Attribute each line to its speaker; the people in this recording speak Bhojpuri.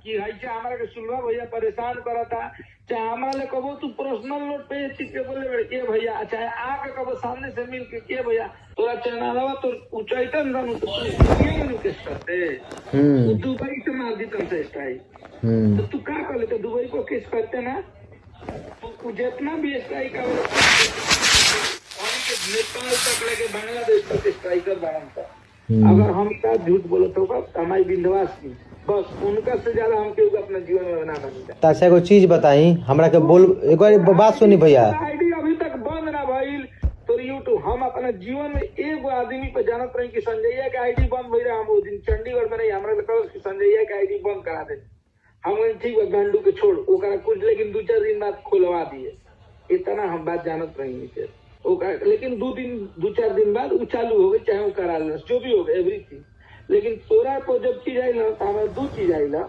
Speaker 1: कि ऐसे हमारा के सुलभा भैया परेशान करता, चाहे हमारा ले कबो तू पर्सनल नोट पे चीज के बोले के भैया, चाहे आके कबो सामने से मिल के भैया तोरा चैनलवा तो उचैतन रहनु तो ये नु के करते तू दुबई से मार दी तुमसे स्ट्राइक, तो तू का कर ले तो दुबई को केस करते ना, तू जितना भी स्ट्राइक का नेपाल तक लेके बांग्लादेश तक स्ट्राइकर बनता। अगर हम क्या झूठ बोले तो हमारी बिंदवास की बस उनका से ज्यादा हम क्यों अपना जीवन में बना बनता।
Speaker 2: ताशा एगो चीज बताई हमरा के बोल, एक बार बात सुनी भैया।
Speaker 1: आईडी अभी तक बंद ना भइल तो यूट्यूब हम अपना जीवन में एक आदमी पे जानत रही कि संजय के आईडी बंद भइल, हम वो दिन चंडीगढ़ में नहीं हमरा लगा कि संजय के आईडी बंद करा दे, हम ठीक है गांडू के छोड़ ओकरा कुछ, लेकिन 2-4 दिन बाद खुलवा दिए, इतना हम बात जानत रही थे। लेकिन 2-4 दिन बाद वो चालू हो गए, चाहे वो करा जो भी हो गए एवरीथिंग। लेकिन तोरा को जब चीज आई ना, हमारे 2 चीज आई ना,